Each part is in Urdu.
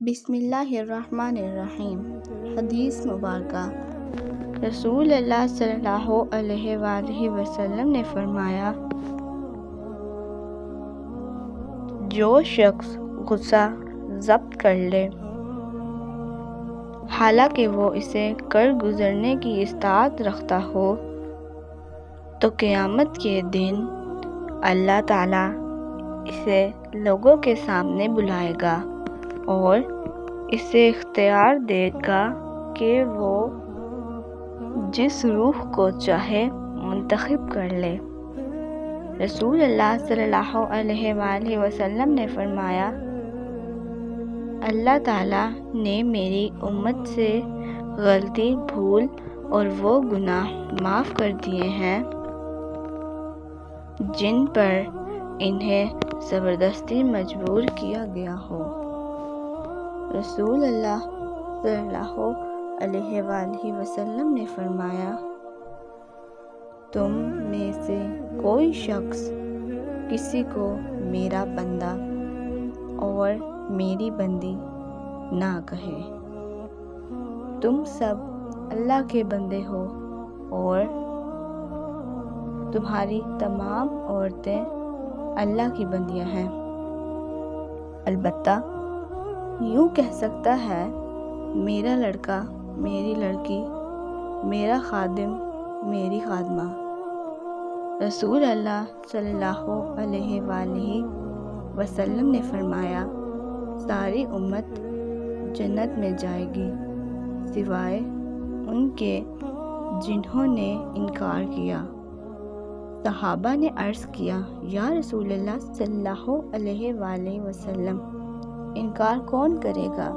بسم اللہ الرحمن الرحیم۔ حدیث مبارکہ۔ رسول اللہ صلی اللہ علیہ وآلہ وسلم نے فرمایا، جو شخص غصہ ضبط کر لے حالانکہ وہ اسے کر گزرنے کی استطاعت رکھتا ہو تو قیامت کے دن اللہ تعالیٰ اسے لوگوں کے سامنے بلائے گا اور اسے اختیار دے گا کہ وہ جس روح کو چاہے منتخب کر لے۔ رسول اللہ صلی اللہ علیہ وآلہ وسلم نے فرمایا، اللہ تعالیٰ نے میری امت سے غلطی، بھول اور وہ گناہ معاف کر دیے ہیں جن پر انہیں زبردستی مجبور کیا گیا ہو۔ رسول اللہ صلی اللہ علیہ وآلہ وسلم نے فرمایا، تم میں سے کوئی شخص کسی کو میرا بندہ اور میری بندی نہ کہے۔ تم سب اللہ کے بندے ہو اور تمہاری تمام عورتیں اللہ کی بندیاں ہیں۔ البتہ یوں کہہ سکتا ہے، میرا لڑکا، میری لڑکی، میرا خادم، میری خادمہ۔ رسول اللہ صلی اللہ علیہ وآلہ وسلم نے فرمایا، ساری امت جنت میں جائے گی سوائے ان کے جنہوں نے انکار کیا۔ صحابہ نے عرض کیا، یا رسول اللہ صلی اللہ علیہ وآلہ وسلم، انکار کون کرے گا؟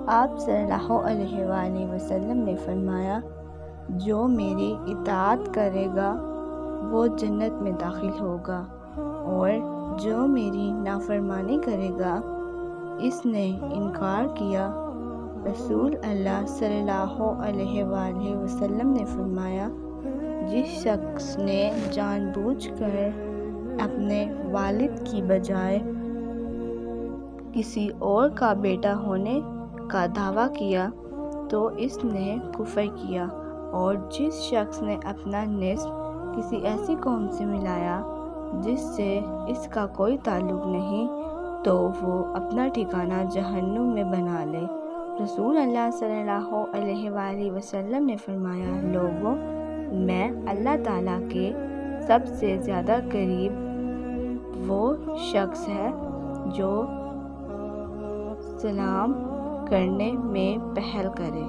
آپ صلی اللہ علیہ وآلہ وسلم نے فرمایا، جو میری اطاعت کرے گا وہ جنت میں داخل ہوگا اور جو میری نافرمانی کرے گا اس نے انکار کیا۔ رسول اللہ صلی اللہ علیہ وآلہ وسلم نے فرمایا، جس شخص نے جان بوجھ کر اپنے والد کی بجائے کسی اور کا بیٹا ہونے کا دعویٰ کیا تو اس نے کفر کیا، اور جس شخص نے اپنا نسب کسی ایسی قوم سے ملایا جس سے اس کا کوئی تعلق نہیں تو وہ اپنا ٹھکانہ جہنم میں بنا لے۔ رسول اللہ صلی اللہ علیہ وآلہ وسلم نے فرمایا، لوگوں، میں اللہ تعالیٰ کے سب سے زیادہ قریب وہ شخص ہے جو سلام کرنے میں پہل کرے۔